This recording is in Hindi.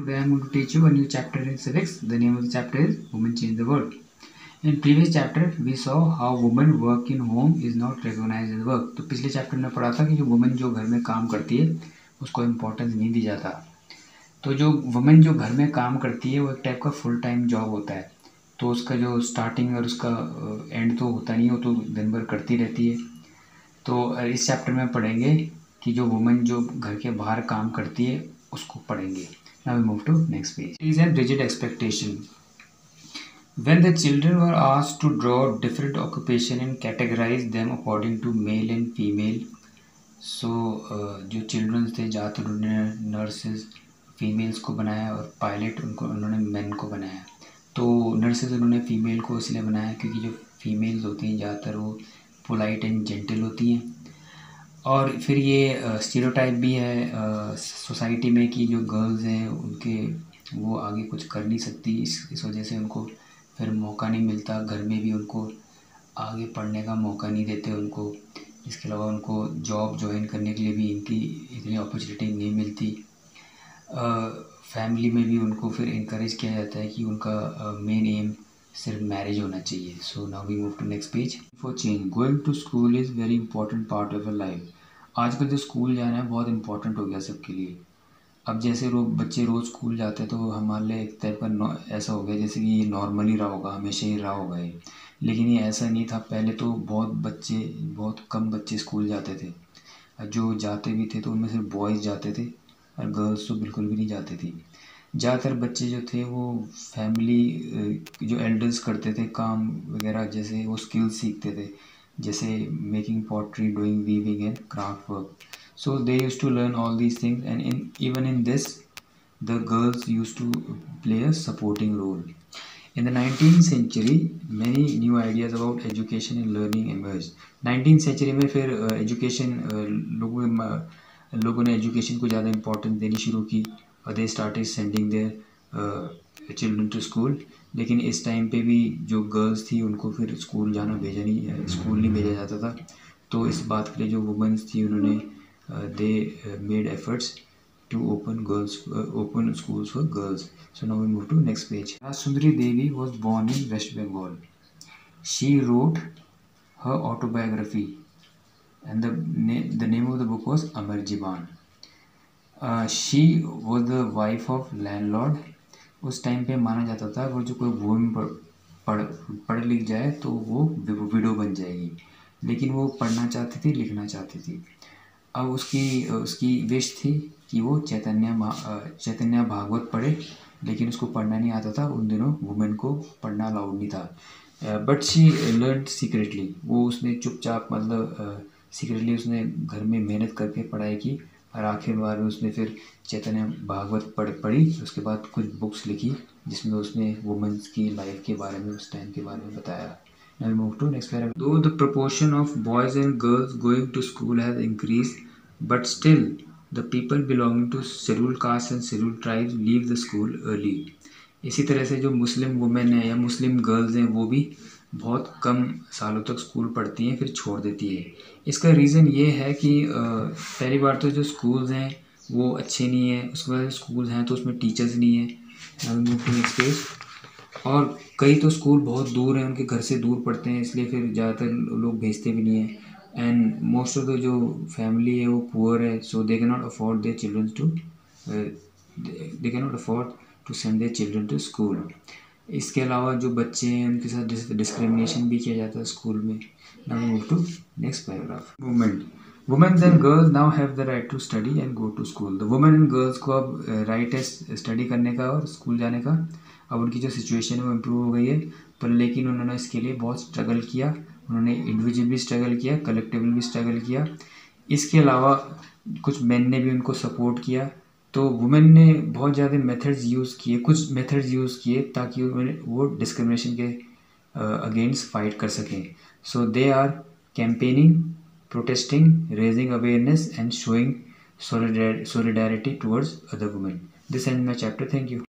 Today I am going to teach you a new chapter in civics. The name of the chapter is Women Change the World. In previous chapter we saw how women work in home is not recognized as work. तो पिछले चैप्टर में पढ़ा था कि जो वुमेन जो घर में काम करती है उसको इम्पोर्टेंस नहीं दी जाता। तो जो वुमेन जो घर में काम करती है वो एक टाइप का फुल टाइम जॉब होता है। तो उसका जो स्टार्टिंग और उसका एंड तो होता नहीं, वो तो दिन भर करती रहती है। तो इस चैप्टर में पढ़ेंगे कि जो वुमेन जो घर के बाहर काम करती है उसको पढ़ेंगे। Now we move to next page. It is a rigid expectation. When the children were asked to draw different occupation and categorize them according to male and female, so जो children थे ज़्यादातर उन्होंने nurses females को बनाया और pilot उन्होंने men को बनाया। तो nurses उन्होंने female को इसलिए बनाया क्योंकि जो females होती हैं ज़्यादातर वो polite and gentle होती हैं। और फिर ये स्टीरियोटाइप भी है सोसाइटी में कि जो गर्ल्स हैं उनके वो आगे कुछ कर नहीं सकती, इस वजह से उनको फिर मौका नहीं मिलता। घर में भी उनको आगे पढ़ने का मौका नहीं देते उनको। इसके अलावा उनको जॉब ज्वाइन करने के लिए भी इनकी इतनी अपॉर्चुनिटी नहीं मिलती। फैमिली में भी उनको फिर इनकरेज किया जाता है कि उनका मेन एम सिर्फ मैरिज होना चाहिए। So now we move to next page. For change going to school is very important part of a life. आजकल जो स्कूल जाना है बहुत इंपॉर्टेंट हो गया सबके लिए। अब जैसे बच्चे रोज़ स्कूल जाते हैं तो हमारे लिए एक टाइप का ऐसा हो गया जैसे कि ये नॉर्मल ही रहा होगा, हमेशा ही रहा होगा ये। लेकिन ये ऐसा नहीं था। पहले तो बहुत कम बच्चे स्कूल जाते थे। जो जाते भी थे तो उनमें सिर्फ बॉयज़ जाते थे और गर्ल्स तो बिल्कुल भी नहीं जाती थी। ज़्यादातर बच्चे जो थे वो फैमिली जो एल्डर्स करते थे काम वगैरह, जैसे वो स्किल्स सीखते थे, जैसे making pottery, doing weaving and craft work. So they use to learn all these things and even in this the girls use to play a supporting role. In the 19th century, many new ideas about education and learning emerged. 19th century में फिर एजुकेशन लोगों ने एजुकेशन को ज़्यादा इम्पोर्टेंस देनी शुरू की और they started sending their children to school. लेकिन इस टाइम पे भी जो गर्ल्स थी उनको फिर स्कूल नहीं भेजा जाता था। तो इस बात के लिए जो वुमेन्स थी उन्होंने they made efforts to open schools for girls. So now we move to next page. Sundari Devi was born in West Bengal. She wrote her autobiography and the name of the book was Amar Jiban. She was the wife of landlord. उस टाइम पे माना जाता था अगर जो कोई वुमेन पढ़ लिख जाए तो वो विडो बन जाएगी। लेकिन वो पढ़ना चाहती थी, लिखना चाहती थी। अब उसकी विश थी कि वो चैतन्य भागवत पढ़े, लेकिन उसको पढ़ना नहीं आता था। उन दिनों वुमेन को पढ़ना अलाउड नहीं था। But she learn secretly. वो उसने चुपचाप सीक्रेटली उसने घर में मेहनत करके पढ़ाई की और आखिर बार में उसने फिर चैतन्य भागवत पढ़ी। उसके बाद कुछ बुक्स लिखी जिसमें उसने वुमेन्स की लाइफ के बारे में, उस टाइम के बारे में बताया। Now we move to next paragraph. Though the proportion of boys and girls going to school has increased, but still the people belonging to scheduled castes and scheduled tribes leave the school early. इसी तरह से जो मुस्लिम वुमेन है या मुस्लिम गर्ल्स हैं वो भी बहुत कम सालों तक स्कूल पढ़ती हैं, फिर छोड़ देती है। इसका रीज़न ये है कि पहली बार तो जो स्कूल्स हैं वो अच्छे नहीं हैं, उसके बाद स्कूल्स हैं तो उसमें टीचर्स नहीं है। Now we move to next page. और कई तो स्कूल बहुत दूर हैं, उनके घर से दूर पढ़ते हैं, इसलिए फिर ज़्यादातर लोग भेजते भी नहीं हैं। एंड मोस्ट ऑफ द जो फैमिली है वो पुअर है, so they can not afford to send their children to school. इसके अलावा जो बच्चे हैं उनके साथ डिस्क्रिमिनेशन भी किया जाता है स्कूल में। Now we move to next paragraph. Women and girls now have the right to study and go to school. The women and girls को अब राइट है स्टडी करने का और स्कूल जाने का। अब उनकी जो सिचुएशन है वो इम्प्रूव हो गई है, पर लेकिन उन्होंने इसके लिए बहुत स्ट्रगल किया। उन्होंने इंडिविजुअल भी स्ट्रगल किया, कलेक्टिवली भी स्ट्रगल किया। इसके अलावा कुछ मेन ने भी उनको सपोर्ट किया। तो वुमेन ने बहुत ज़्यादा कुछ मेथड्स यूज़ किए ताकि वो डिस्क्रिमिनेशन के अगेंस्ट फाइट कर सकें। So they are campaigning, protesting, raising awareness and showing solidarity towards other women. This ends my chapter. Thank you.